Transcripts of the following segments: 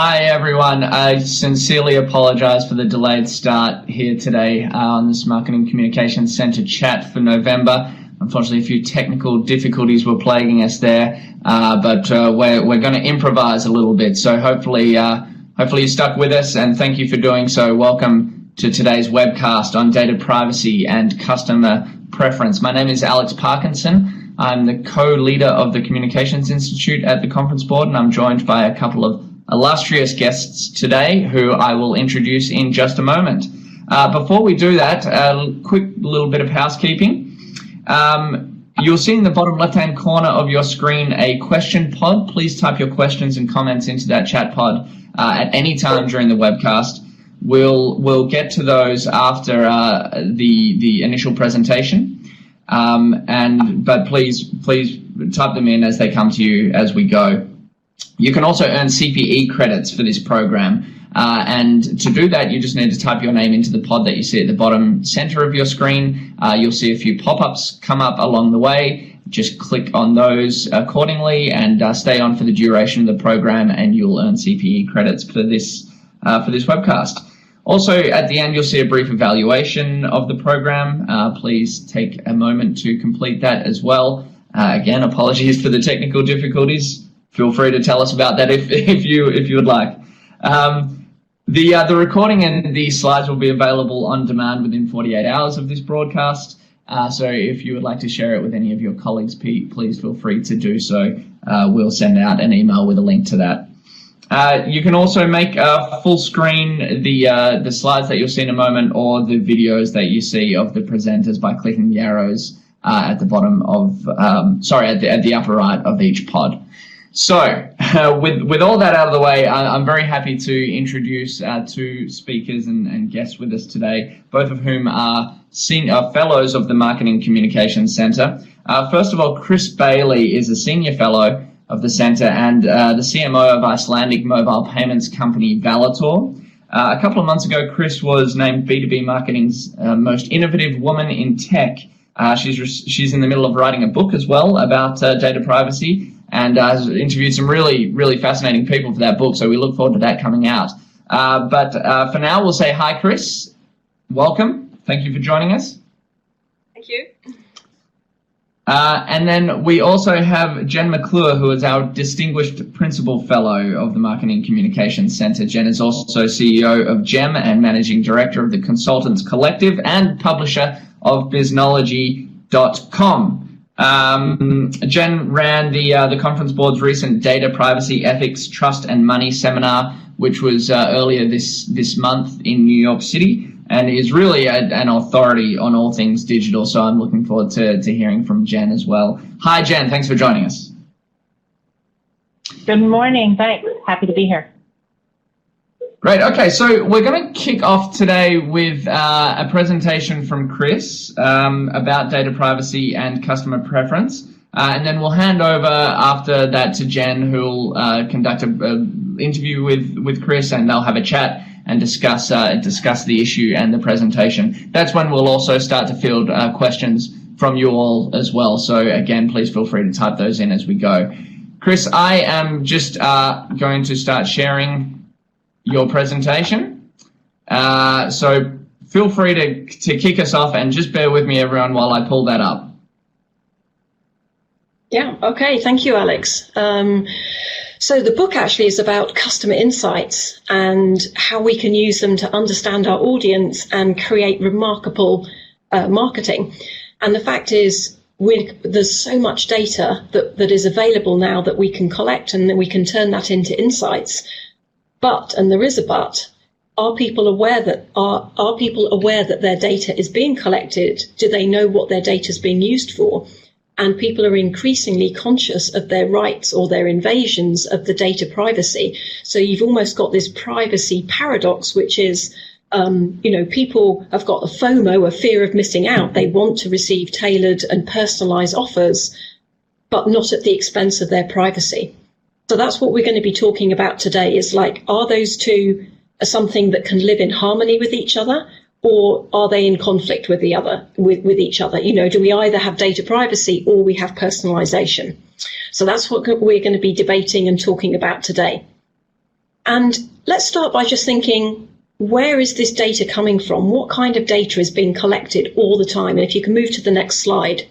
Hi everyone, I sincerely apologize for the delayed start here today on this Marketing Communications Center chat for November. Unfortunately, a few technical difficulties were plaguing us there, but we're going to improvise a little bit. So hopefully you stuck with us, and thank you for doing so. Welcome to today's webcast on data privacy and customer preference. My name is Alex Parkinson. I'm the co-leader of the Communications Institute at the Conference Board, and I'm joined by a couple of illustrious guests today who I will introduce in just a moment. Before we do that, a quick little bit of housekeeping. You'll see in the bottom left-hand corner of your screen a question pod. Please type your questions and comments into that chat pod at any time during the webcast. We'll get to those after the initial presentation, but please type them in as they come to you as we go. You can also earn Cpe credits for this program, and to do that you just need to type your name into the pod that you see at the bottom center of your screen. You'll see a few pop-ups come up along the way. Just click on those accordingly and stay on for the duration of the program, and you'll earn Cpe credits for this webcast. Also, at the end, you'll see a brief evaluation of the program. Please take a moment to complete that as well. Again, apologies for the technical difficulties. Feel free to tell us about that if you would like. The recording and the slides will be available on demand within 48 hours of this broadcast. So if you would like to share it with any of your colleagues, please feel free to do so. We'll send out an email with a link to that. You can also make full screen the slides that you'll see in a moment, or the videos that you see of the presenters by clicking the arrows at the bottom of, at the upper right of each pod. So, with all that out of the way, I'm very happy to introduce two speakers and guests with us today, both of whom are senior fellows of the Marketing Communications Center. First of all, Chris Bailey is a senior fellow of the center and the CMO of Icelandic mobile payments company Valitor. A couple of months ago, Chris was named B2B Marketing's most innovative woman in tech. She's in the middle of writing a book as well about data privacy, and has interviewed some really fascinating people for that book, so we look forward to that coming out. But for now, we'll say hi, Chris. Welcome. Thank you for joining us. Thank you. And then we also have Jen Mcclure, who is our Distinguished Principal Fellow of the Marketing Communications Center. Jen is also CEO of GEM and Managing Director of the Consultants Collective and publisher of Biznology.com. Jen ran the Conference Board's recent Data Privacy, Ethics, Trust and Money seminar, which was earlier this month in New York City, and is really an authority on all things digital. So I'm looking forward to hearing from Jen as well. Hi, Jen. Thanks for joining us. Good morning. Thanks. Happy to be here. Great. Okay, so we're going to kick off today with a presentation from Chris about data privacy and customer preference, and then we'll hand over after that to Jen, who'll conduct an interview with Chris, and they'll have a chat and discuss the issue and the presentation. That's when we'll also start to field questions from you all as well. So again, please feel free to type those in as we go. Chris, I am just going to start sharing your presentation. So feel free to kick us off, and just bear with me, everyone, while I pull that up. Yeah, okay, thank you, Alex. So the book actually is about customer insights and how we can use them to understand our audience and create remarkable marketing. And the fact is, there's so much data that is available now that we can collect, and then we can turn that into insights. But, and there is a but, are people aware that their data is being collected? Do they know what their data is being used for? And people are increasingly conscious of their rights or their invasions of the data privacy. So you've almost got this privacy paradox, which is, people have got a FOMO, a fear of missing out. They want to receive tailored and personalized offers, but not at the expense of their privacy. So that's what we're going to be talking about today, is like, are those two something that can live in harmony with each other, or are they in conflict with with each other? Do we either have data privacy or we have personalization? So that's what we're going to be debating and talking about today. And let's start by just thinking, where is this data coming from? What kind of data is being collected all the time? And if you can move to the next slide,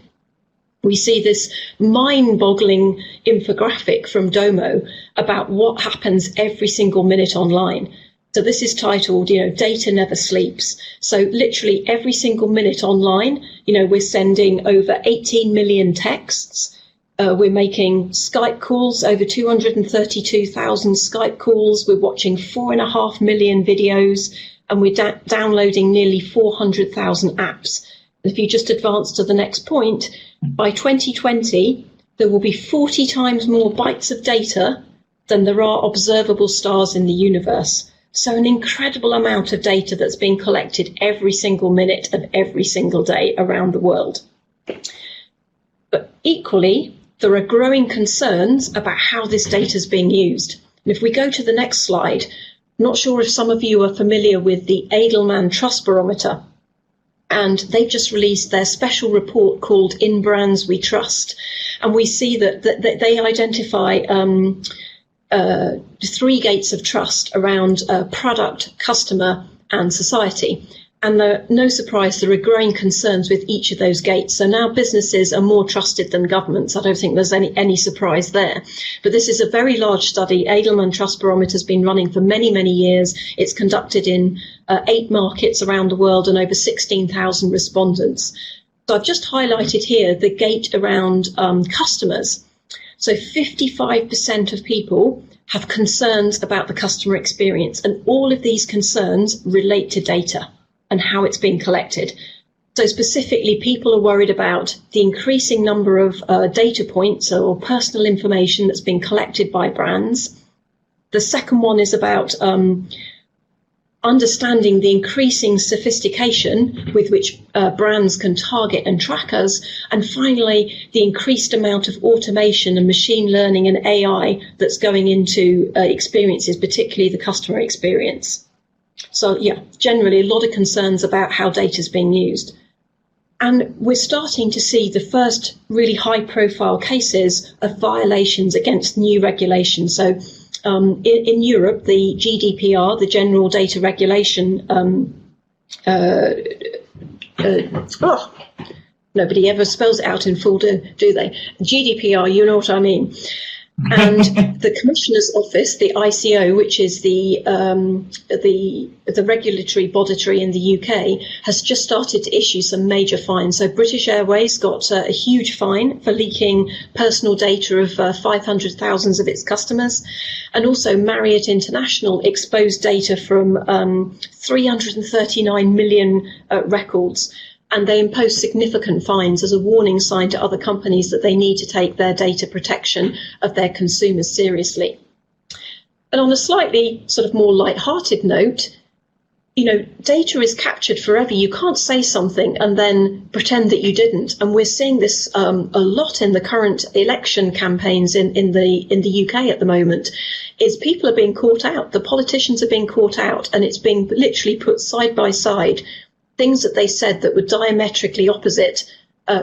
we see this mind-boggling infographic from Domo about what happens every single minute online. So this is titled, Data Never Sleeps. So literally every single minute online, we're sending over 18 million texts. We're making Skype calls, over 232,000 Skype calls. We're watching 4.5 million videos, and we're downloading nearly 400,000 apps. If you just advance to the next point, by 2020, there will be 40 times more bytes of data than there are observable stars in the universe. So an incredible amount of data that's being collected every single minute of every single day around the world. But equally, there are growing concerns about how this data is being used. And if we go to the next slide, I'm not sure if some of you are familiar with the Edelman Trust Barometer. And they've just released their special report called In Brands We Trust. And we see that they identify 3 gates of trust around product, customer, and society. And no surprise, there are growing concerns with each of those gates. So now businesses are more trusted than governments. I don't think there's any surprise there. But this is a very large study. Edelman Trust Barometer has been running for many, many years. It's conducted in 8 markets around the world and over 16,000 respondents. So I've just highlighted here the gate around customers. So 55% of people have concerns about the customer experience, and all of these concerns relate to data and how it's being collected. So specifically, people are worried about the increasing number of data points or personal information that's being collected by brands. The second one is about understanding the increasing sophistication with which brands can target and track us. And finally, the increased amount of automation and machine learning and AI that's going into experiences, particularly the customer experience. So yeah, generally a lot of concerns about how data is being used. And we're starting to see the first really high profile cases of violations against new regulations. So in Europe, the GDPR, the General Data Regulation, nobody ever spells it out in full, do they? GDPR, you know what I mean. And the Commissioner's Office, the ICO, which is the regulatory body in the UK, has just started to issue some major fines. So British Airways got a huge fine for leaking personal data of 500,000 of its customers. And also Marriott International exposed data from 339 million records. And they impose significant fines as a warning sign to other companies that they need to take their data protection of their consumers seriously. And on a slightly sort of more light-hearted note, data is captured forever. You can't say something and then pretend that you didn't. And we're seeing this a lot in the current election campaigns in the UK at the moment, is people are being caught out. The politicians are being caught out, and it's being literally put side by side, things that they said that were diametrically opposite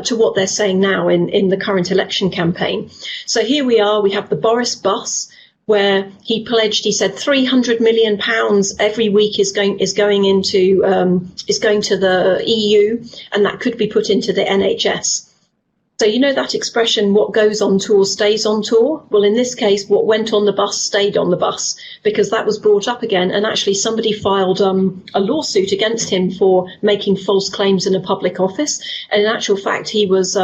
to what they're saying now in the current election campaign. So here we are, we have the Boris bus, where he pledged, he said £300 million every week is going to the EU, and that could be put into the NHS. So you know that expression, what goes on tour stays on tour? Well, in this case, what went on the bus stayed on the bus, because that was brought up again. And actually somebody filed a lawsuit against him for making false claims in a public office. And in actual fact, he was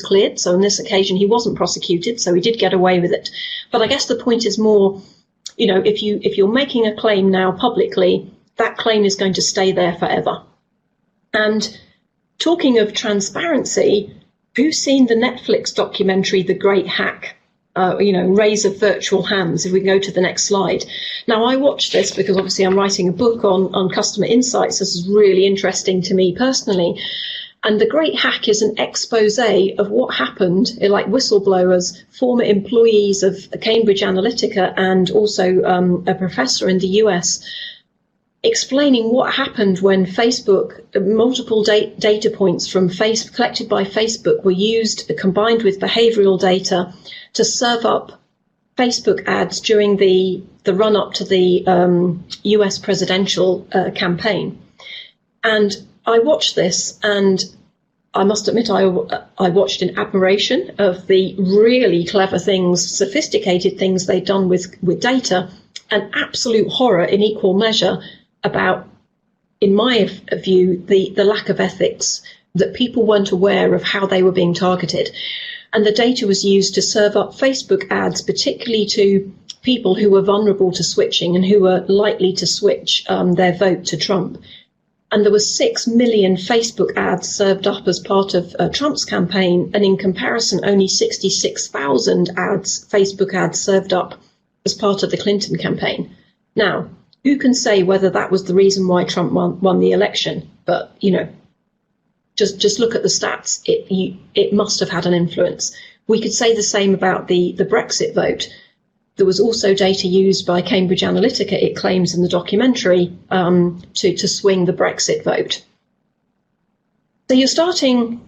cleared. So on this occasion, he wasn't prosecuted. So he did get away with it. But I guess the point is more, if you're making a claim now publicly, that claim is going to stay there forever. And talking of transparency, who's seen the Netflix documentary, The Great Hack? Raise of virtual hands, if we can go to the next slide. Now, I watched this because obviously I'm writing a book on customer insights. This is really interesting to me personally. And The Great Hack is an expose of what happened, like whistleblowers, former employees of Cambridge Analytica, and also a professor in the US, explaining what happened when Facebook, multiple data points from collected by Facebook were used, combined with behavioral data, to serve up Facebook ads during the the run-up to the US presidential campaign. And I watched this, and I must admit I watched in admiration of the really clever things, sophisticated things they'd done with data, and absolute horror in equal measure about, in my view, the lack of ethics, that people weren't aware of how they were being targeted. And the data was used to serve up Facebook ads, particularly to people who were vulnerable to switching and who were likely to switch their vote to Trump. And there were 6 million Facebook ads served up as part of Trump's campaign, and in comparison, only 66,000 ads, Facebook ads, served up as part of the Clinton campaign. Now, who can say whether that was the reason why Trump won the election? But, you know, just look at the stats. It must have had an influence. We could say the same about the Brexit vote. There was also data used by Cambridge Analytica, it claims in the documentary, to swing the Brexit vote. So you're starting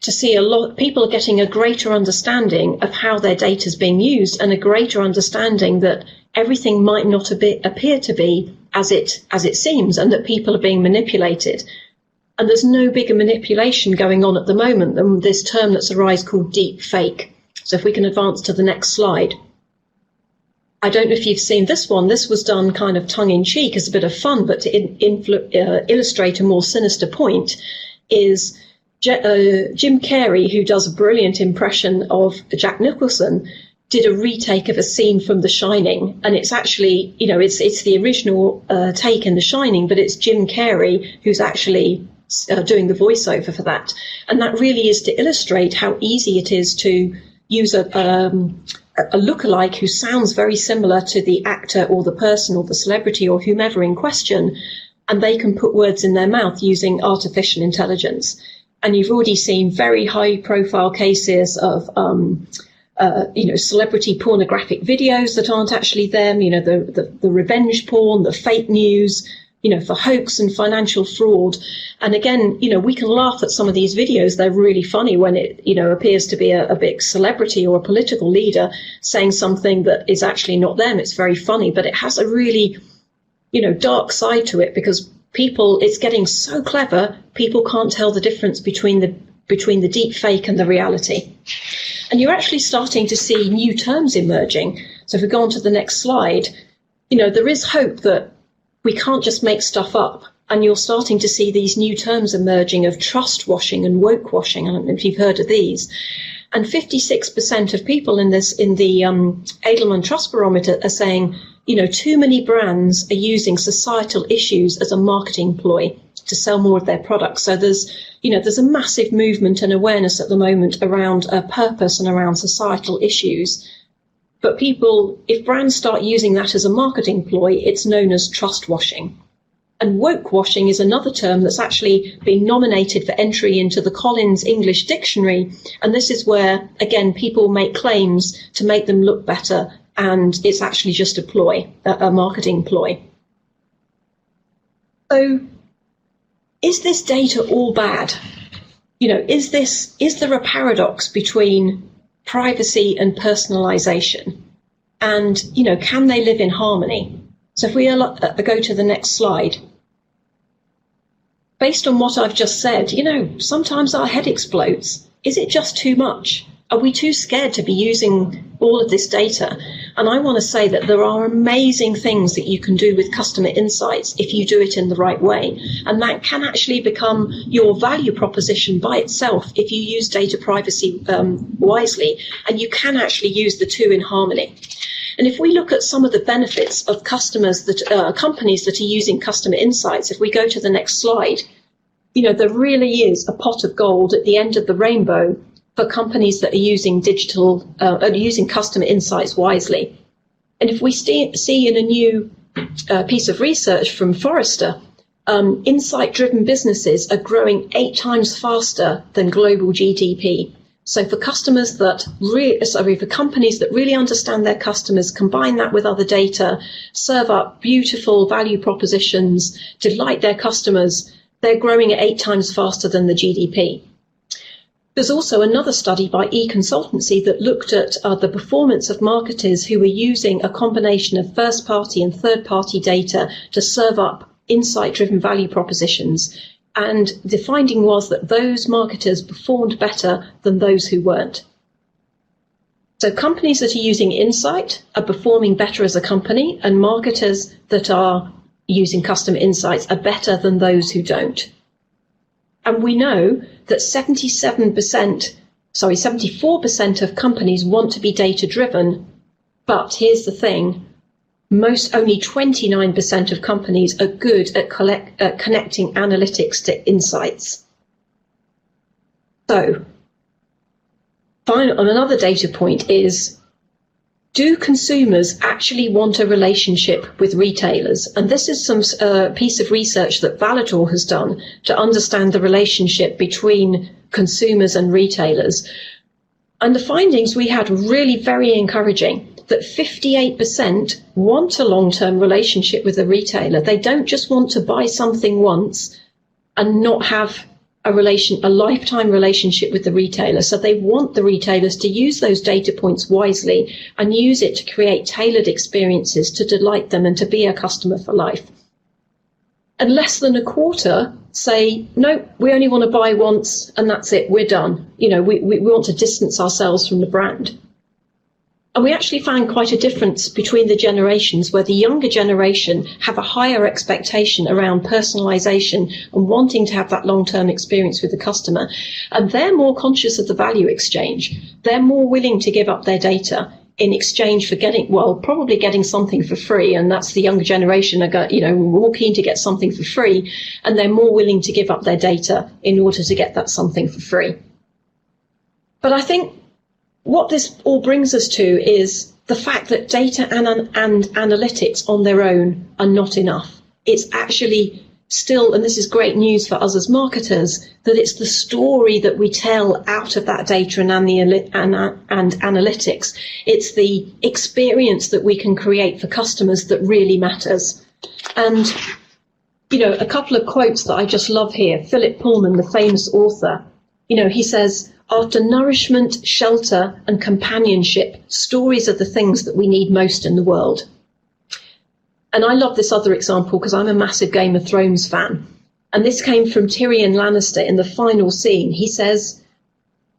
to see a lot, people are getting a greater understanding of how their data is being used, and a greater understanding that everything might not appear to be as it seems, and that people are being manipulated. And there's no bigger manipulation going on at the moment than this term that's arisen called deep fake. So if we can advance to the next slide. I don't know if you've seen this one. This was done kind of tongue-in-cheek as a bit of fun, but to illustrate a more sinister point is Jim Carrey, who does a brilliant impression of Jack Nicholson, did a retake of a scene from The Shining. And it's actually, you know, it's the original take in The Shining, but it's Jim Carrey who's actually doing the voiceover for that. And that really is to illustrate how easy it is to use a lookalike who sounds very similar to the actor or the person or the celebrity or whomever in question, and they can put words in their mouth using artificial intelligence. And you've already seen very high-profile cases of, celebrity pornographic videos that aren't actually them, you know, the revenge porn, the fake news, you know, for hoax and financial fraud. And again, you know, we can laugh at some of these videos. They're really funny when it, you know, appears to be a big celebrity or a political leader saying something that is actually not them. It's very funny, but it has a really, you know, dark side to it, because people, it's getting so clever, people can't tell the difference between the deep fake and the reality. And you're actually starting to see new terms emerging. So if we go on to the next slide, you know, there is hope that we can't just make stuff up. And you're starting to see these new terms emerging of trust washing and woke washing. I don't know if you've heard of these. And 56% of people in the Edelman Trust Barometer are saying, you know, too many brands are using societal issues as a marketing ploy to sell more of their products. So there's a massive movement and awareness at the moment around purpose and around societal issues. But people, if brands start using that as a marketing ploy, it's known as trust washing. And woke washing is another term that's actually been nominated for entry into the Collins English Dictionary. And this is where, again, people make claims to make them look better, and it's actually just a ploy, a marketing ploy. So is this data all bad? You know, is there a paradox between privacy and personalization? And, you know, can they live in harmony? So if we go to the next slide. Based on what I've just said, you know, sometimes our head explodes. Is it just too much? Are we too scared to be using all of this data? And I want to say that there are amazing things that you can do with customer insights if you do it in the right way. And that can actually become your value proposition by itself if you use data privacy wisely. And you can actually use the two in harmony. And if we look at some of the benefits of companies that are using customer insights, if we go to the next slide, you know, there really is a pot of gold at the end of the rainbow for companies that are using using customer insights wisely. And if we see in a new piece of research from Forrester, insight-driven businesses are growing 8 times faster than global GDP. So for companies that really understand their customers, combine that with other data, serve up beautiful value propositions, delight their customers, they're growing at 8 times faster than the GDP. There's also another study by eConsultancy that looked at the performance of marketers who were using a combination of first-party and third-party data to serve up insight-driven value propositions. And the finding was that those marketers performed better than those who weren't. So companies that are using insight are performing better as a company, and marketers that are using customer insights are better than those who don't. And we know that 74% of companies want to be data-driven, but here's the thing, only 29% of companies are good at connecting analytics to insights. So, another data point is, do consumers actually want a relationship with retailers? And this is some piece of research that Valitor has done to understand the relationship between consumers and retailers. And the findings we had were really very encouraging, that 58% want a long-term relationship with a retailer. They don't just want to buy something once and not have a lifetime relationship with the retailer. So they want the retailers to use those data points wisely and use it to create tailored experiences to delight them and to be a customer for life. And less than a quarter say, no, we only want to buy once and that's it, we're done. We want to distance ourselves from the brand. And we actually found quite a difference between the generations, where the younger generation have a higher expectation around personalization and wanting to have that long-term experience with the customer. And they're more conscious of the value exchange. They're more willing to give up their data in exchange for probably getting something for free. And that's the younger generation more keen to get something for free. And they're more willing to give up their data in order to get that something for free. But I think what this all brings us to is the fact that data and analytics on their own are not enough. It's actually still, and this is great news for us as marketers, that it's the story that we tell out of that data and analytics. It's the experience that we can create for customers that really matters. And, a couple of quotes that I just love here. Philip Pullman, the famous author, he says, "After nourishment, shelter, and companionship, stories are the things that we need most in the world." And I love this other example because I'm a massive Game of Thrones fan. And this came from Tyrion Lannister in the final scene. He says,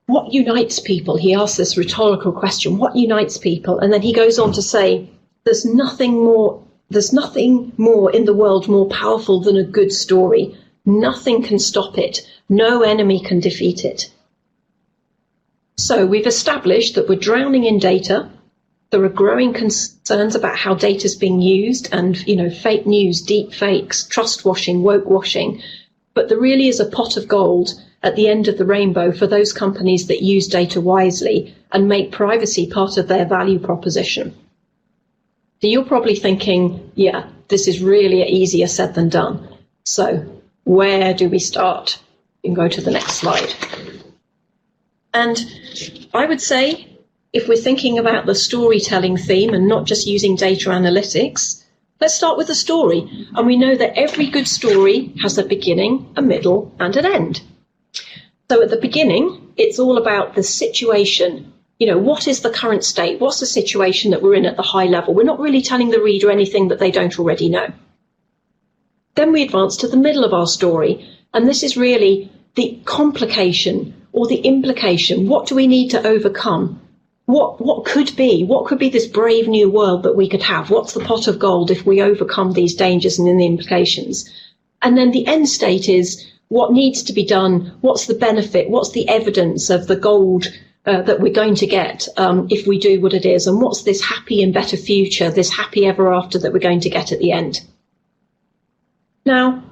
"What unites people?" He asks this rhetorical question, what unites people? And then he goes on to say, there's nothing more in the world more powerful than a good story. Nothing can stop it. No enemy can defeat it. So we've established that we're drowning in data. There are growing concerns about how data is being used and, fake news, deep fakes, trust washing, woke washing. But there really is a pot of gold at the end of the rainbow for those companies that use data wisely and make privacy part of their value proposition. So you're probably thinking, yeah, this is really easier said than done. So where do we start? You can go to the next slide. And I would say, if we're thinking about the storytelling theme and not just using data analytics, let's start with the story. And we know that every good story has a beginning, a middle, and an end. So at the beginning, it's all about the situation. What is the current state? What's the situation that we're in at the high level? We're not really telling the reader anything that they don't already know. Then we advance to the middle of our story. And this is really the complication or the implication. What do we need to overcome? What could be this brave new world that we could have? What's the pot of gold if we overcome these dangers and the implications? And then the end state is what needs to be done? What's the benefit? What's the evidence of the gold that we're going to get if we do what it is? And what's this happy and better future, this happy ever after that we're going to get at the end? Now,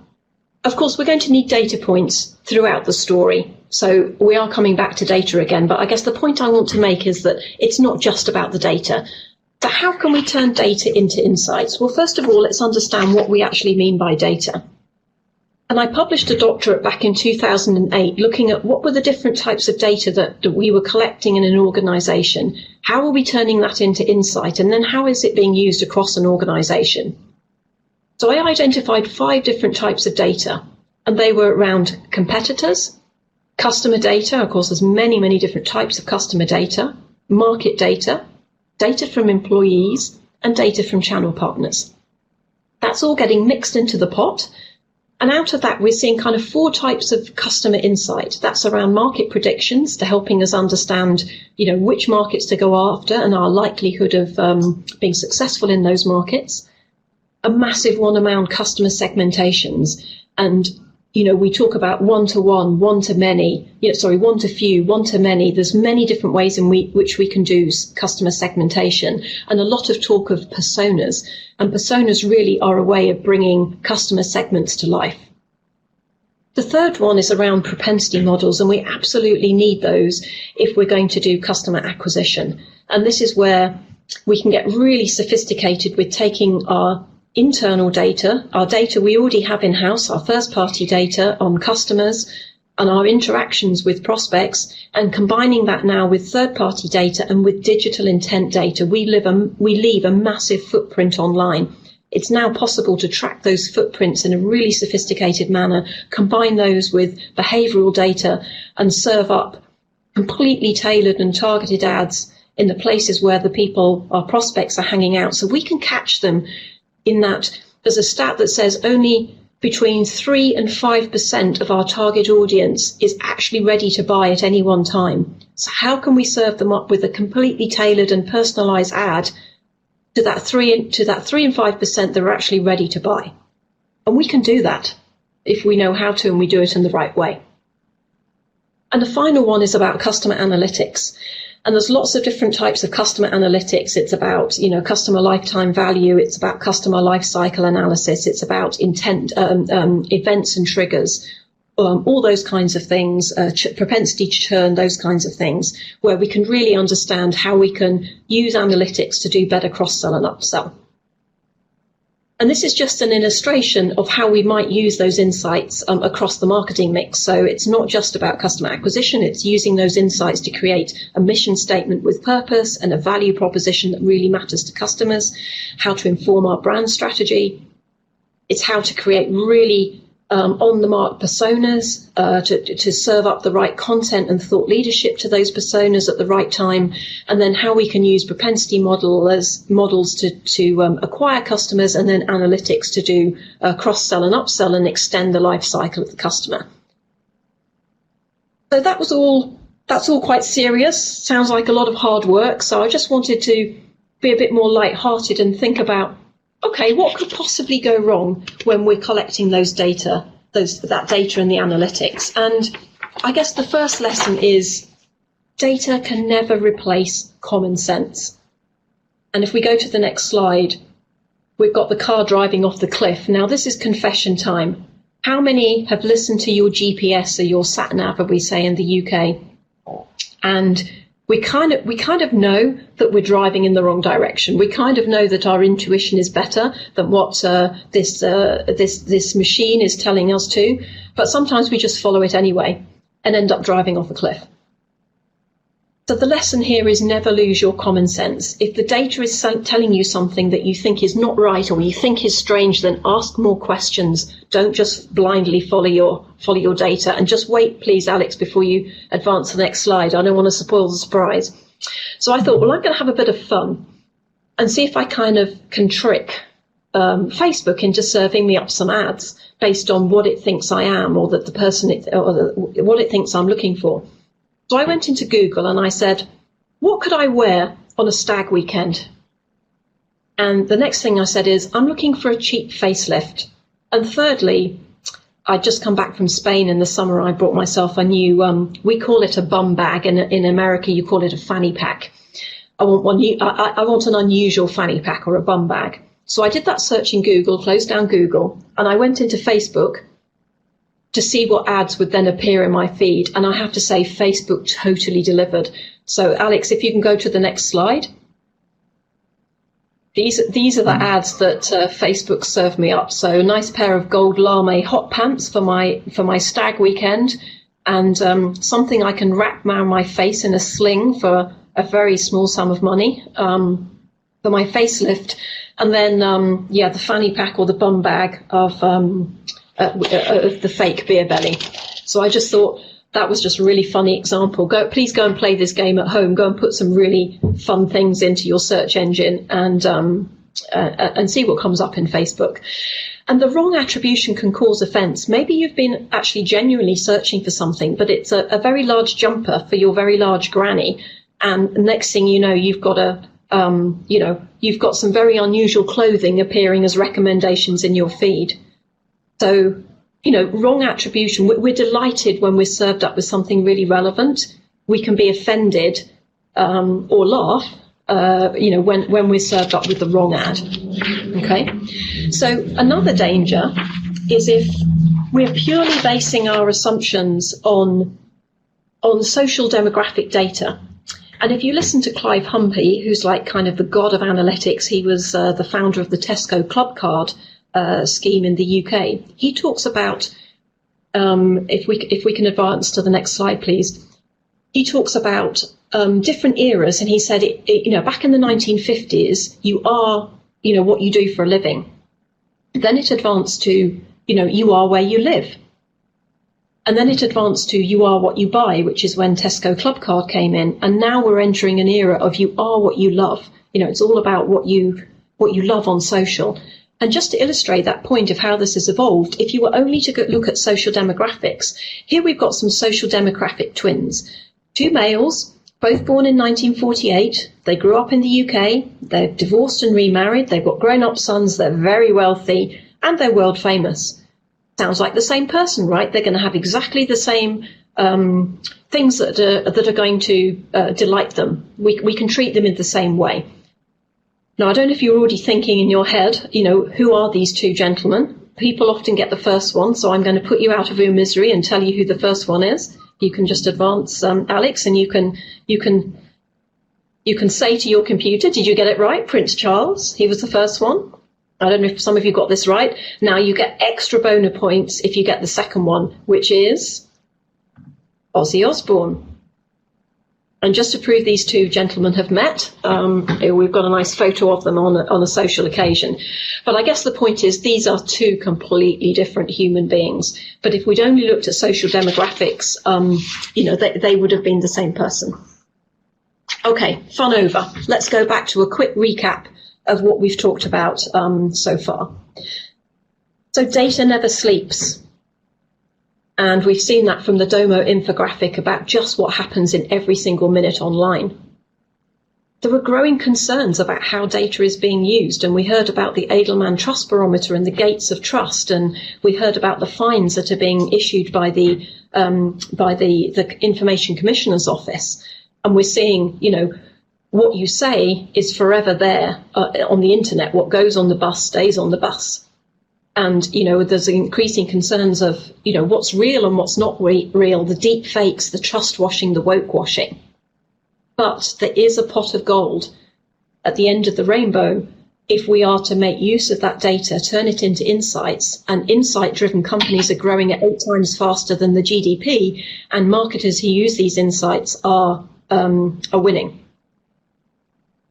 of course, we're going to need data points throughout the story. So we are coming back to data again, but I guess the point I want to make is that it's not just about the data. So how can we turn data into insights? Well, first of all, let's understand what we actually mean by data. And I published a doctorate back in 2008 looking at what were the different types of data that we were collecting in an organization. How are we turning that into insight? And then how is it being used across an organization? So I identified 5 different types of data, and they were around competitors, Customer data, of course, there's many, many different types of customer data, market data, data from employees, and data from channel partners. That's all getting mixed into the pot. And out of that, we're seeing kind of 4 types of customer insight. That's around market predictions, to helping us understand, which markets to go after and our likelihood of being successful in those markets. A massive one around customer segmentations. And, we talk about one-to-one, one-to-many, one-to-few, one-to-many. There's many different ways in which we can do customer segmentation, and a lot of talk of personas. And personas really are a way of bringing customer segments to life. The third one is around propensity models, and we absolutely need those if we're going to do customer acquisition. And this is where we can get really sophisticated with taking our internal data, our data we already have in-house, our first-party data on customers and our interactions with prospects, and combining that now with third-party data and with digital intent data. We leave a massive footprint online. It's now possible to track those footprints in a really sophisticated manner, combine those with behavioural data, and serve up completely tailored and targeted ads in the places where the people, our prospects, are hanging out, so we can catch them. In that, there's a stat that says only between 3 and 5% of our target audience is actually ready to buy at any one time. So how can we serve them up with a completely tailored and personalised ad to that 3 and 5% that are actually ready to buy? And we can do that if we know how to and we do it in the right way. And the final one is about customer analytics. And there's lots of different types of customer analytics. It's about, customer lifetime value. It's about customer life cycle analysis. It's about intent, events and triggers, all those kinds of things, propensity to churn, those kinds of things, where we can really understand how we can use analytics to do better cross-sell and upsell. And this is just an illustration of how we might use those insights across the marketing mix. So it's not just about customer acquisition, it's using those insights to create a mission statement with purpose and a value proposition that really matters to customers, how to inform our brand strategy. It's how to create really on-the-mark personas, to serve up the right content and thought leadership to those personas at the right time, and then how we can use propensity models to acquire customers, and then analytics to do cross-sell and upsell and extend the life cycle of the customer. So that's all quite serious. Sounds like a lot of hard work. So I just wanted to be a bit more light-hearted and think about, okay, what could possibly go wrong when we're collecting that data and the analytics? And I guess the first lesson is data can never replace common sense. And if we go to the next slide, we've got the car driving off the cliff. Now, this is confession time. How many have listened to your GPS or your sat-nav, as we say in the UK? And we kind of know that we're driving in the wrong direction. We kind of know that our intuition is better than what this machine is telling us to, but sometimes we just follow it anyway and end up driving off a cliff. So the lesson here is never lose your common sense. If the data is telling you something that you think is not right or you think is strange, then ask more questions. Don't just blindly follow your data. And just wait, please, Alex, before you advance to the next slide. I don't want to spoil the surprise. So I thought, well, I'm going to have a bit of fun and see if I kind of can trick Facebook into serving me up some ads based on what it thinks I am, or that the person what it thinks I'm looking for. So I went into Google and I said, what could I wear on a stag weekend? And the next thing I said is, I'm looking for a cheap facelift. And thirdly, I'd just come back from Spain in the summer. I brought myself a new, we call it a bum bag. In America, you call it a fanny pack. I want an unusual fanny pack or a bum bag. So I did that search in Google, closed down Google, and I went into Facebook to see what ads would then appear in my feed. And I have to say, Facebook totally delivered. So Alex, if you can go to the next slide. These are the ads that Facebook served me up. So a nice pair of gold lame hot pants for my stag weekend, and something I can wrap around my face in a sling for a very small sum of money for my facelift. And then, the fanny pack or the bum bag of the fake beer belly. So I just thought, that was just a really funny example. Please go and play this game at home. Go and put some really fun things into your search engine and see what comes up in Facebook. And the wrong attribution can cause offence. Maybe you've been actually genuinely searching for something, but it's a very large jumper for your very large granny. And next thing you know, you've got you've got some very unusual clothing appearing as recommendations in your feed. So, wrong attribution. We're delighted when we're served up with something really relevant. We can be offended or laugh, when we're served up with the wrong ad. Okay. So another danger is if we're purely basing our assumptions on social demographic data. And if you listen to Clive Humphrey, who's like kind of the god of analytics, he was the founder of the Tesco Club Card scheme in the UK. He talks about, if we can advance to the next slide, please. He talks about different eras, and he said, back in the 1950s, you are, what you do for a living. Then it advanced to, you are where you live. And then it advanced to you are what you buy, which is when Tesco Club Card came in. And now we're entering an era of you are what you love. It's all about what you love on social. And just to illustrate that point of how this has evolved, if you were only to look at social demographics, here we've got some social demographic twins. Two males, both born in 1948. They grew up in the UK. They're divorced and remarried. They've got grown-up sons. They're very wealthy, and they're world famous. Sounds like the same person, right? They're going to have exactly the same things that are going to delight them. We can treat them in the same way. Now, I don't know if you're already thinking in your head, who are these two gentlemen? People often get the first one, so I'm going to put you out of your misery and tell you who the first one is. You can just advance, Alex, and you can say to your computer, did you get it right? Prince Charles, he was the first one. I don't know if some of you got this right. Now you get extra bonus points if you get the second one, which is Ozzy Osbourne. And just to prove these two gentlemen have met, we've got a nice photo of them on a social occasion. But I guess the point is these are two completely different human beings. But if we'd only looked at social demographics, they would have been the same person. Okay, fun over. Let's go back to a quick recap of what we've talked about so far. So data never sleeps. And we've seen that from the Domo infographic about just what happens in every single minute online. There are growing concerns about how data is being used, and we heard about the Edelman Trust Barometer and the gates of trust, and we heard about the fines that are being issued by the Information Commissioner's Office. And we're seeing, what you say is forever there on the internet. What goes on the bus stays on the bus. And, there's increasing concerns of, what's real and what's not real, the deep fakes, the trust washing, the woke washing. But there is a pot of gold at the end of the rainbow if we are to make use of that data, turn it into insights, and insight-driven companies are growing at 8 times faster than the GDP, and marketers who use these insights are winning.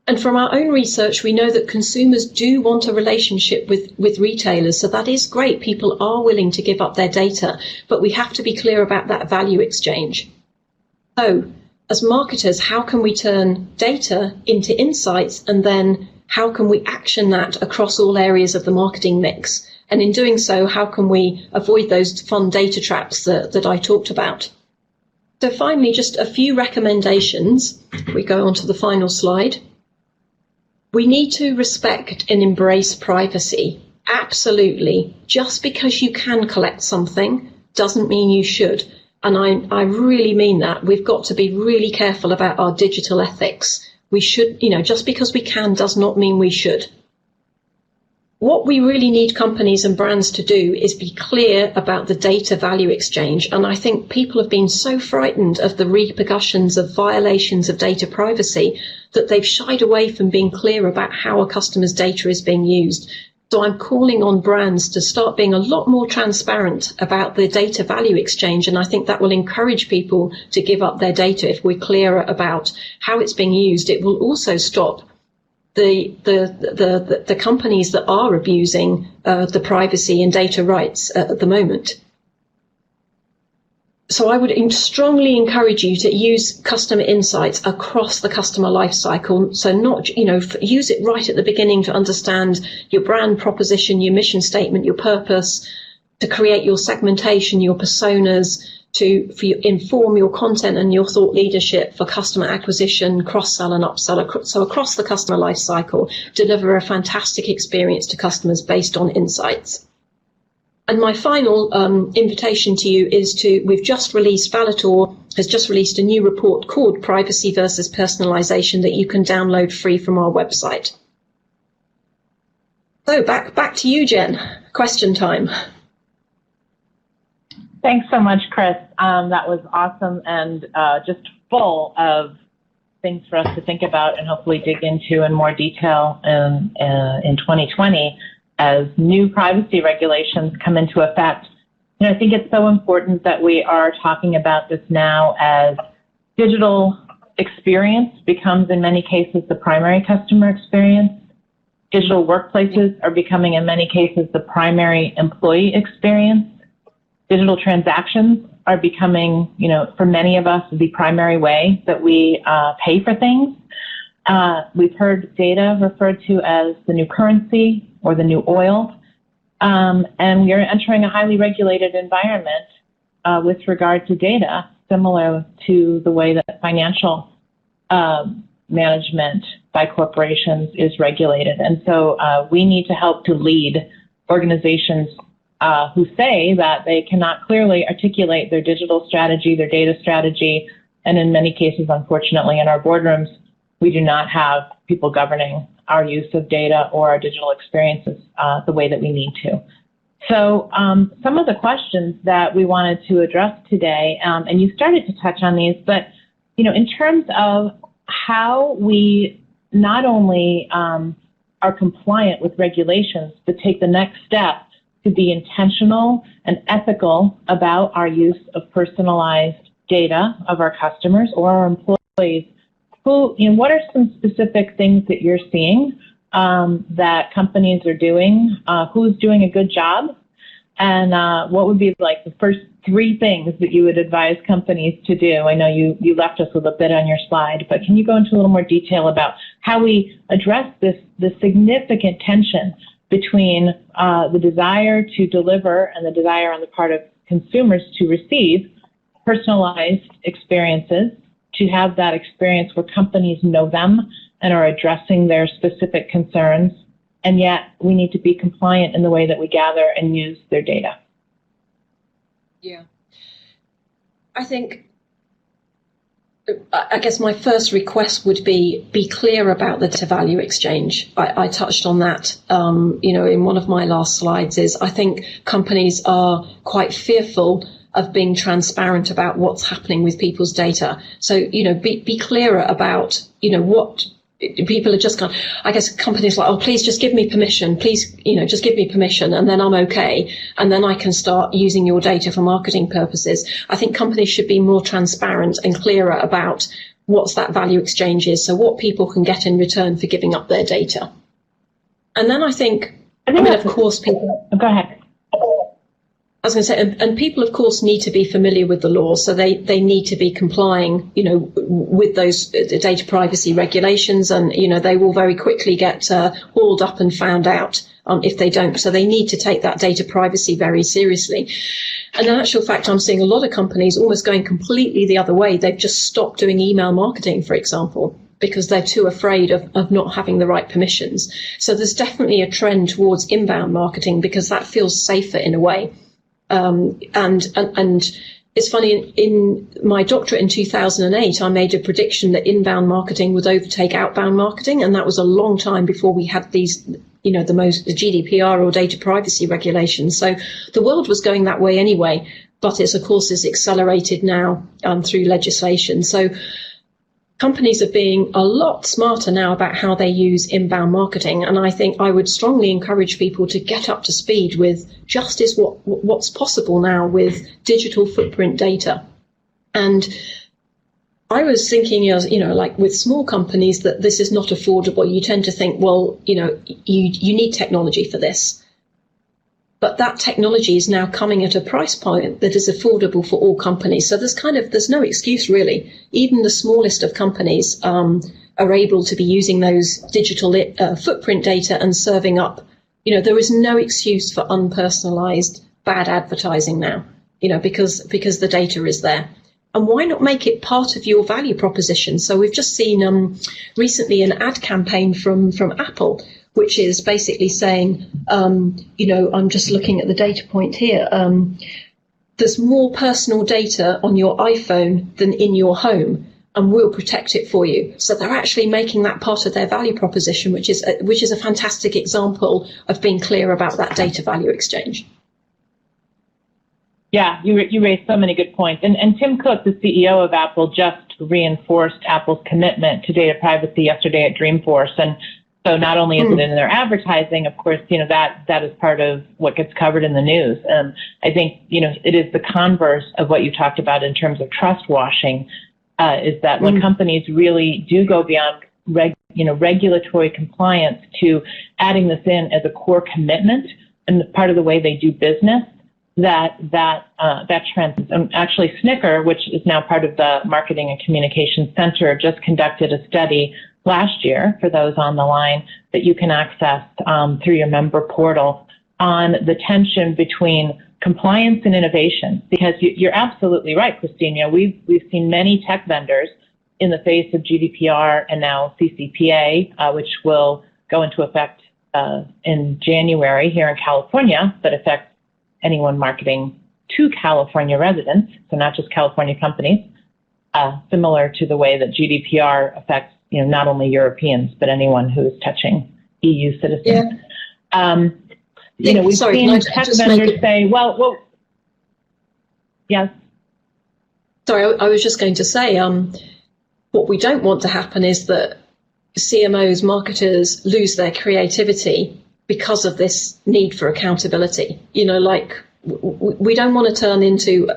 And from our own research, we know that consumers do want a relationship with retailers. So that is great. People are willing to give up their data, but we have to be clear about that value exchange. So as marketers, how can we turn data into insights? And then how can we action that across all areas of the marketing mix? And in doing so, how can we avoid those fun data traps that I talked about? So finally, just a few recommendations. We go on to the final slide. We need to respect and embrace privacy. Absolutely. Just because you can collect something doesn't mean you should. And I really mean that. We've got to be really careful about our digital ethics. We should, just because we can does not mean we should. What we really need companies and brands to do is be clear about the data value exchange. And I think people have been so frightened of the repercussions of violations of data privacy that they've shied away from being clear about how a customer's data is being used. So I'm calling on brands to start being a lot more transparent about the data value exchange. And I think that will encourage people to give up their data if we're clearer about how it's being used. It will also stop the companies that are abusing the privacy and data rights at the moment. So I would strongly encourage you to use customer insights across the customer life cycle. So not, use it right at the beginning to understand your brand proposition, your mission statement, your purpose, to create your segmentation, your personas, inform your content and your thought leadership for customer acquisition, cross-sell and upsell. So across the customer life cycle, deliver a fantastic experience to customers based on insights. And my final invitation to you is Valitor has just released a new report called Privacy versus Personalization that you can download free from our website. So back to you, Jen. Question time. Thanks so much, Chris. That was awesome and just full of things for us to think about and hopefully dig into in more detail in 2020 as new privacy regulations come into effect. I think it's so important that we are talking about this now as digital experience becomes in many cases the primary customer experience. Digital workplaces are becoming in many cases the primary employee experience. Digital transactions are becoming, for many of us, the primary way that we pay for things. We've heard data referred to as the new currency or the new oil. And we are entering a highly regulated environment with regard to data, similar to the way that financial management by corporations is regulated. And so we need to help to lead organizations who say that they cannot clearly articulate their digital strategy, their data strategy, and in many cases, unfortunately, in our boardrooms, we do not have people governing our use of data or our digital experiences the way that we need to. So some of the questions that we wanted to address today, and you started to touch on these, but in terms of how we not only are compliant with regulations, but take the next step to be intentional and ethical about our use of personalized data of our customers or our employees. What are some specific things that you're seeing that companies are doing? Who's doing a good job? And what would be like the first three things that you would advise companies to do? I know you left us with a bit on your slide, but can you go into a little more detail about how we address the significant tension between the desire to deliver and the desire on the part of consumers to receive personalized experiences, to have that experience where companies know them and are addressing their specific concerns, and yet we need to be compliant in the way that we gather and use their data? Yeah. I guess my first request would be clear about the value exchange. I touched on that, in one of my last slides. I think companies are quite fearful of being transparent about what's happening with people's data. So, be clearer about, what people are just kind of, I guess companies like, oh, please just give me permission. Please, just give me permission and then I'm okay. And then I can start using your data for marketing purposes. I think companies should be more transparent and clearer about what's that value exchange is. So what people can get in return for giving up their data. And then of course, people. Go ahead. I was going to say, and people, of course, need to be familiar with the law, so they need to be complying, with those data privacy regulations, and, they will very quickly get hauled up and found out if they don't. So they need to take that data privacy very seriously. And in actual fact, I'm seeing a lot of companies almost going completely the other way. They've just stopped doing email marketing, for example, because they're too afraid of not having the right permissions. So there's definitely a trend towards inbound marketing because that feels safer in a way. And it's funny, in my doctorate in 2008, I made a prediction that inbound marketing would overtake outbound marketing. And that was a long time before we had these, the GDPR or data privacy regulations. So the world was going that way anyway, but it's, of course, is accelerated now through legislation. So companies are being a lot smarter now about how they use inbound marketing. And I think I would strongly encourage people to get up to speed with just what's possible now with digital footprint data. And I was thinking, like with small companies, that this is not affordable. You tend to think, well, you need technology for this. But that technology is now coming at a price point that is affordable for all companies. So there's no excuse really. Even the smallest of companies are able to be using those digital footprint data and serving up. There is no excuse for unpersonalized bad advertising now, because the data is there. And why not make it part of your value proposition? So we've just seen recently an ad campaign from Apple, which is basically saying, I'm just looking at the data point here. There's more personal data on your iPhone than in your home, and we'll protect it for you. So they're actually making that part of their value proposition, which is a fantastic example of being clear about that data value exchange. Yeah, you raised so many good points. And Tim Cook, the CEO of Apple, just reinforced Apple's commitment to data privacy yesterday at Dreamforce. And so not only is it in their advertising, of course, that is part of what gets covered in the news. I think, it is the converse of what you talked about in terms of trust washing, is that when companies really do go beyond regulatory compliance to adding this in as a core commitment and part of the way they do business, that trend. Actually, Snicker, which is now part of the Marketing and Communications Center, just conducted a study last year, for those on the line, that you can access through your member portal, on the tension between compliance and innovation. Because you're absolutely right, Christina. We've seen many tech vendors in the face of GDPR and now CCPA, which will go into effect in January here in California, but affects anyone marketing to California residents, so not just California companies, similar to the way that GDPR affects, not only Europeans, but anyone who is touching EU citizens. Yeah. We've seen tech vendors say, well, yes. Sorry, I was just going to say, what we don't want to happen is that CMOs, marketers lose their creativity because of this need for accountability. We don't want to turn into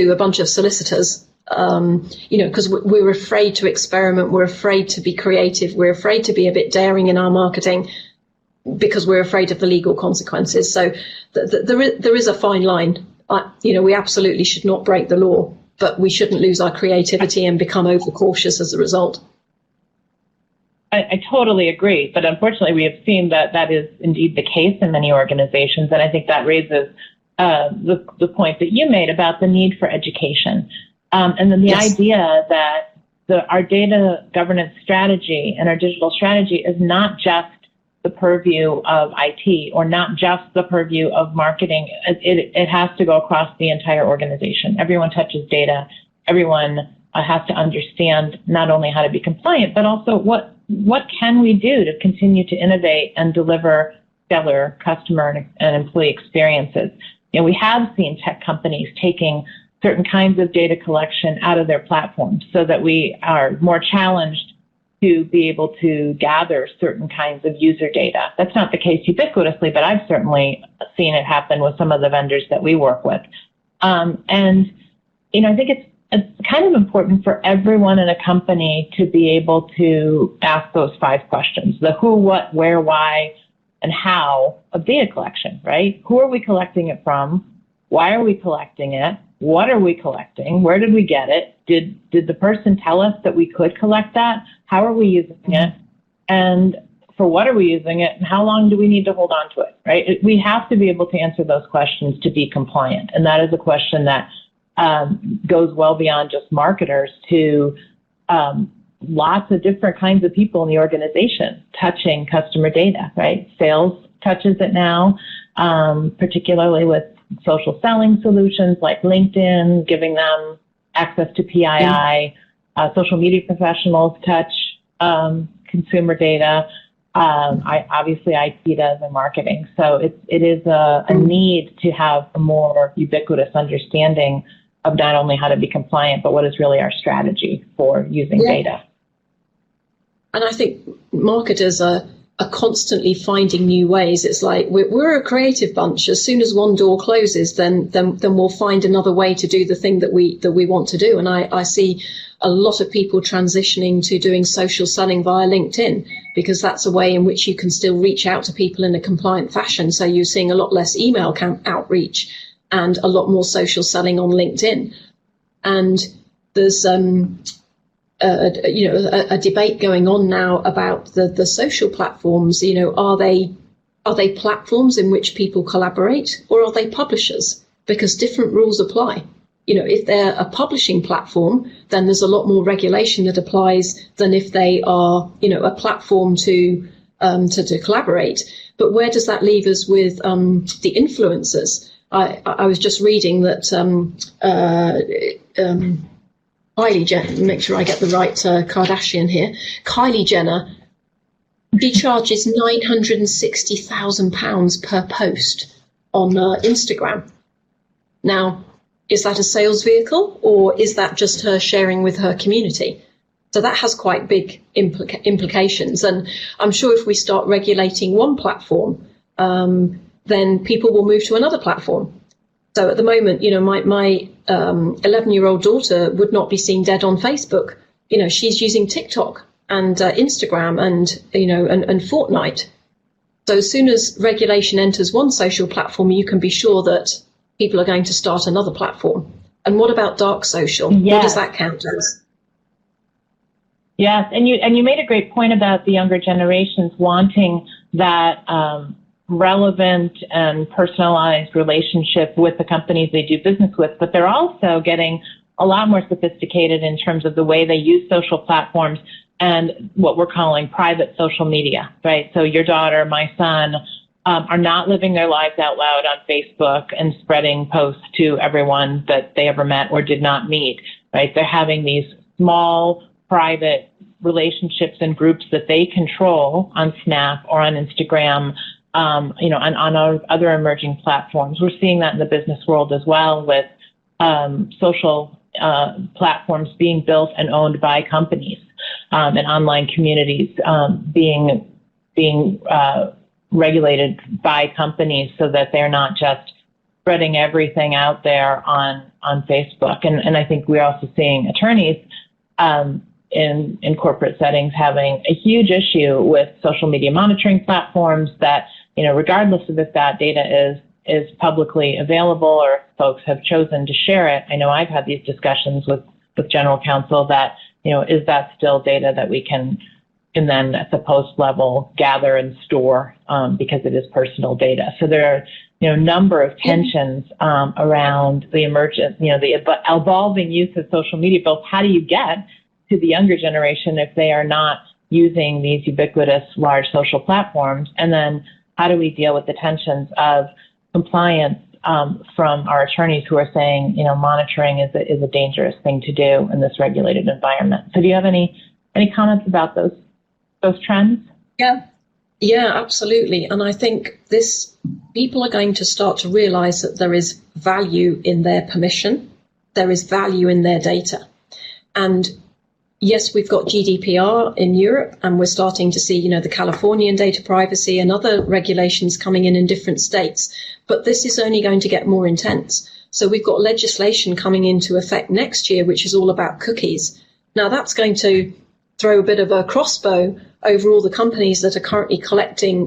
a bunch of solicitors, because we're afraid to experiment, we're afraid to be creative, we're afraid to be a bit daring in our marketing because we're afraid of the legal consequences. So there is a fine line. We absolutely should not break the law, but we shouldn't lose our creativity and become overcautious as a result. I totally agree, but unfortunately we have seen that is indeed the case in many organizations, and I think that raises the point that you made about the need for education, and then the idea that our data governance strategy and our digital strategy is not just the purview of IT or not just the purview of marketing. It has to go across the entire organization. Everyone touches data. Everyone has to understand not only how to be compliant, but also what can we do to continue to innovate and deliver stellar customer and employee experiences. We have seen tech companies taking certain kinds of data collection out of their platforms so that we are more challenged to be able to gather certain kinds of user data. That's not the case ubiquitously, but I've certainly seen it happen with some of the vendors that we work with. I think it's kind of important for everyone in a company to be able to ask those 5 questions: the who, what, where, why, and how of data collection, right? Who are we collecting it from? Why are we collecting it? What are we collecting? Where did we get it? Did the person tell us that we could collect that? How are we using it? And for what are we using it? And how long do we need to hold on to it, right? We have to be able to answer those questions to be compliant. And that is a question that goes well beyond just marketers to lots of different kinds of people in the organization touching customer data, right? Sales touches it now, particularly with social selling solutions like LinkedIn, giving them access to PII. Social media professionals touch consumer data. Obviously, IT does in marketing. So it is a need to have a more ubiquitous understanding of not only how to be compliant, but what is really our strategy for using data. And I think marketers are are constantly finding new ways. It's like we're a creative bunch. As soon as one door closes, then we'll find another way to do the thing that we want to do. And I see a lot of people transitioning to doing social selling via LinkedIn, because that's a way in which you can still reach out to people in a compliant fashion. So you're seeing a lot less email outreach and a lot more social selling on LinkedIn. And there's a debate going on now about the social platforms. Are they platforms in which people collaborate, or are they publishers? Because different rules apply. If they're a publishing platform, then there's a lot more regulation that applies than if they are, a platform to collaborate. But where does that leave us with the influencers? I was just reading that Kylie Jenner, make sure I get the right Kardashian here. Kylie Jenner, she charges £960,000 per post on Instagram. Now, is that a sales vehicle, or is that just her sharing with her community? So that has quite big implications. And I'm sure if we start regulating one platform, then people will move to another platform. So at the moment, my 11-year-old daughter would not be seen dead on Facebook. She's using TikTok and Instagram and Fortnite. So as soon as regulation enters one social platform, you can be sure that people are going to start another platform. And what about dark social? Yes. What does that count as? Yes, and you made a great point about the younger generations wanting that relevant and personalized relationship with the companies they do business with, but they're also getting a lot more sophisticated in terms of the way they use social platforms and what we're calling private social media, right? So your daughter, my son, are not living their lives out loud on Facebook and spreading posts to everyone that they ever met or did not meet, right? They're having these small, private relationships and groups that they control on Snap or on Instagram, on other emerging platforms. We're seeing that in the business world as well, with social platforms being built and owned by companies, and online communities being regulated by companies, so that they're not just spreading everything out there on Facebook. And I think we're also seeing attorneys in corporate settings having a huge issue with social media monitoring platforms that, regardless of if that data is publicly available or if folks have chosen to share it. I know I've had these discussions with general counsel that, is that still data that we can then at the post level gather and store because it is personal data. So there are, a number of tensions around the emergent, the evolving use of social media. Both how do you get to the younger generation if they are not using these ubiquitous large social platforms? And then how do we deal with the tensions of compliance from our attorneys who are saying, monitoring is a dangerous thing to do in this regulated environment? So do you have any comments about those trends? Yeah, absolutely. And I think people are going to start to realize that there is value in their permission. There is value in their data. And yes, we've got GDPR in Europe, and we're starting to see, the Californian data privacy and other regulations coming in different states. But this is only going to get more intense. So we've got legislation coming into effect next year, which is all about cookies. Now, that's going to throw a bit of a crossbow over all the companies that are currently collecting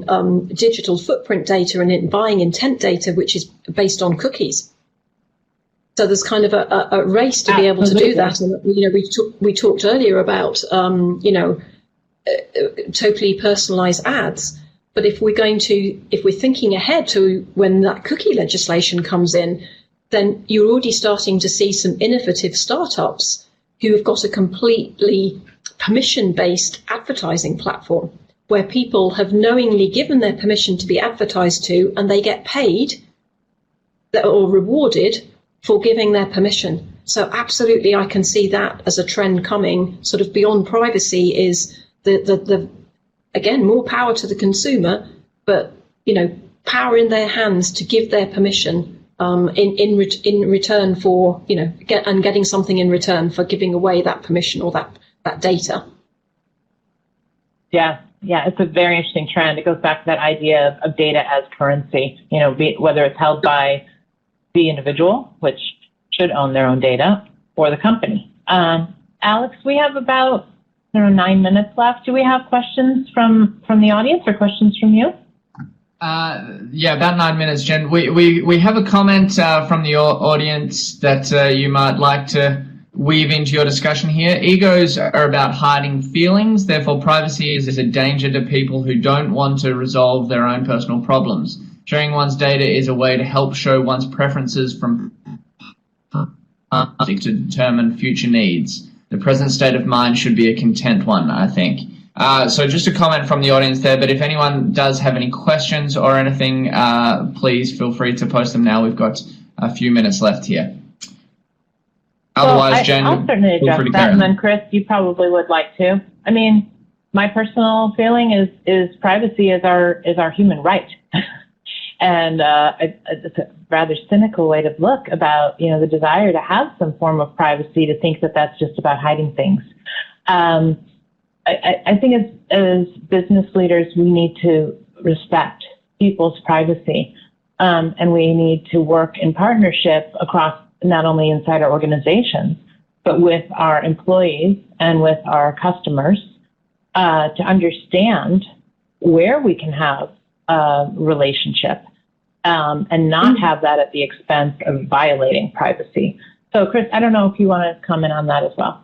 digital footprint data and buying intent data, which is based on cookies. So there's kind of a race to be able to do that. And, we talked earlier about, totally personalized ads. But if we're thinking ahead to when that cookie legislation comes in, then you're already starting to see some innovative startups who have got a completely permission-based advertising platform where people have knowingly given their permission to be advertised to, and they get paid or rewarded for giving their permission. So absolutely, I can see that as a trend coming. Sort of beyond privacy is the again, more power to the consumer, but power in their hands to give their permission in return for getting something in return for giving away that permission or that data. Yeah, Yeah, it's a very interesting trend. It goes back to that idea of data as currency, whether it's held by the individual, which should own their own data, or the company. Alex, we have about 9 minutes left. Do we have questions from the audience or questions from you? Yeah, about 9 minutes, Jen. We have a comment from the audience that you might like to weave into your discussion here. Egos are about hiding feelings, therefore privacy is a danger to people who don't want to resolve their own personal problems. Sharing one's data is a way to help show one's preferences from to determine future needs. The present state of mind should be a content one, I think. So just a comment from the audience there, but if anyone does have any questions or anything, please feel free to post them now. We've got a few minutes left here. Otherwise, Jen, I'll certainly address that, and then Chris, you probably would like to. I mean, my personal feeling is privacy is our human right, and it's a rather cynical way to look about the desire to have some form of privacy, to think that that's just about hiding things. I think as business leaders, we need to respect people's privacy, and we need to work in partnership across not only inside our organizations, but with our employees and with our customers to understand where we can have a relationship and not have that at the expense of violating privacy. So, Chris, I don't know if you want to comment on that as well.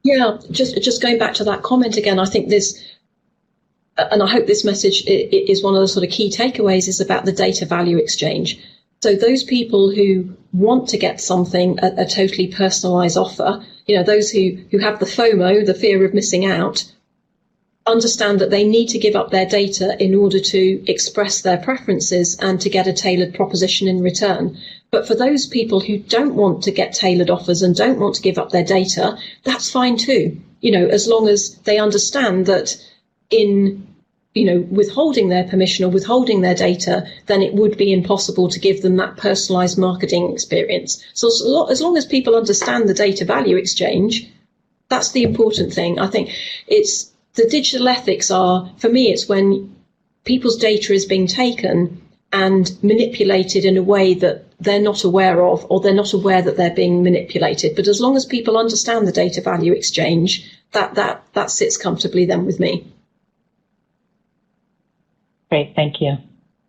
Yeah, just going back to that comment again, I think this, and I hope this message is one of the sort of key takeaways, is about the data value exchange. So those people who want to get something, a totally personalized offer, those who have the FOMO, the fear of missing out, understand that they need to give up their data in order to express their preferences and to get a tailored proposition in return. But for those people who don't want to get tailored offers and don't want to give up their data, that's fine too. As long as they understand that in withholding their permission or withholding their data, then it would be impossible to give them that personalized marketing experience. So as long as people understand the data value exchange, that's the important thing. I think it's the digital ethics for me, it's when people's data is being taken and manipulated in a way that they're not aware of, or they're not aware that they're being manipulated. But as long as people understand the data value exchange, that sits comfortably then with me. Great, thank you.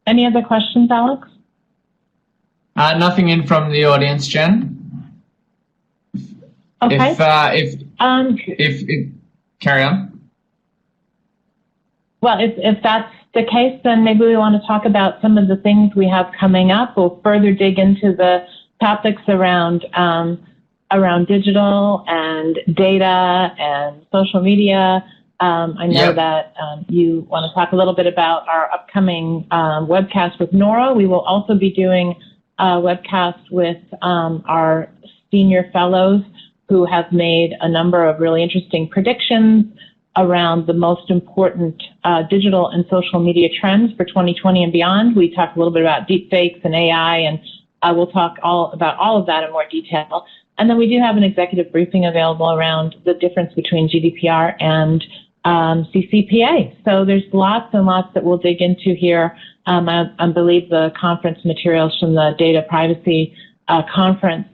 Any other questions, Alex? Nothing in from the audience, Jen. Okay. If carry on. Well, if that's the case, then maybe we want to talk about some of the things we have coming up. We'll further dig into the topics around digital and data and social media. I know that you want to talk a little bit about our upcoming webcast with Nora. We will also be doing a webcast with our senior fellows who have made a number of really interesting predictions around the most important digital and social media trends for 2020 and beyond. We talked a little bit about deepfakes and AI, and we'll talk about all of that in more detail. And then we do have an executive briefing available around the difference between GDPR and CCPA. So there's lots and lots that we'll dig into here. I believe the conference materials from the Data Privacy Conference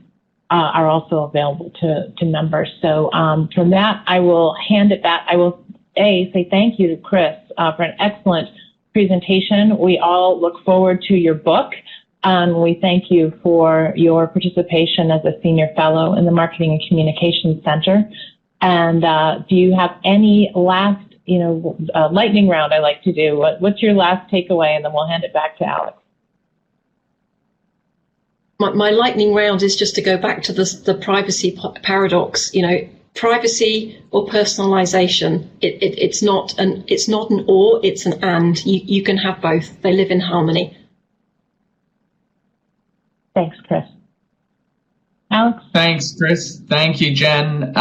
are also available to members. So from that, I will hand it back. I will say thank you to Chris for an excellent presentation. We all look forward to your book. We thank you for your participation as a senior fellow in the Marketing and Communications Center. And do you have any last, lightning round I like to do? What's your last takeaway? And then we'll hand it back to Alex. My lightning round is just to go back to the privacy paradox. Privacy or personalization. It's not an or, it's an and. You can have both. They live in harmony. Thanks, Chris. Alex? Thanks, Chris. Thank you, Jen.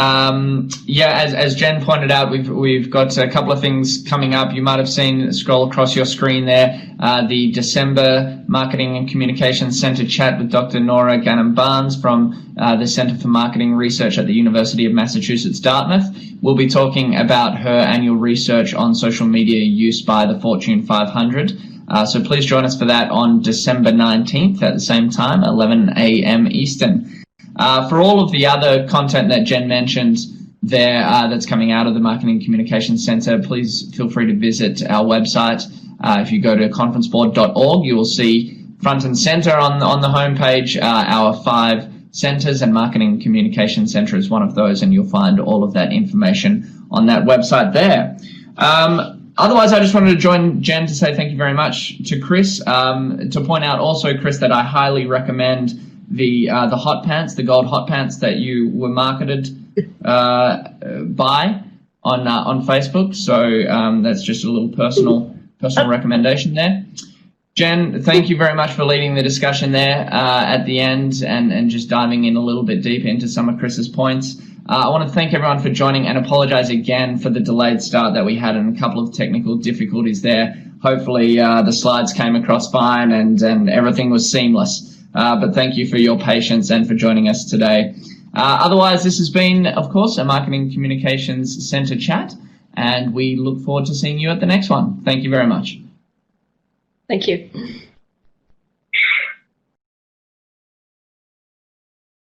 Yeah, as Jen pointed out, we've got a couple of things coming up. You might have seen, scroll across your screen there, the December Marketing and Communications Center chat with Dr. Nora Gannon-Barnes from the Center for Marketing Research at the University of Massachusetts, Dartmouth. We'll be talking about her annual research on social media use by the Fortune 500. So please join us for that on December 19th at the same time, 11 a.m. Eastern. For all of the other content that Jen mentioned there that's coming out of the Marketing Communications Center, please feel free to visit our website. If you go to conferenceboard.org, you will see front and center on the homepage our 5 centers, and Marketing Communications Center is one of those, and you'll find all of that information on that website there. Otherwise, I just wanted to join Jen to say thank you very much to Chris, to point out also, Chris, that I highly recommend the hot pants, the gold hot pants that you were marketed by on Facebook. So that's just a little personal recommendation there. Jen, thank you very much for leading the discussion there at the end and just diving in a little bit deeper into some of Chris's points. I want to thank everyone for joining and apologize again for the delayed start that we had and a couple of technical difficulties there. Hopefully the slides came across fine and everything was seamless. But thank you for your patience and for joining us today. Otherwise, this has been, of course, a Marketing Communications Center chat, and we look forward to seeing you at the next one. Thank you very much. Thank you.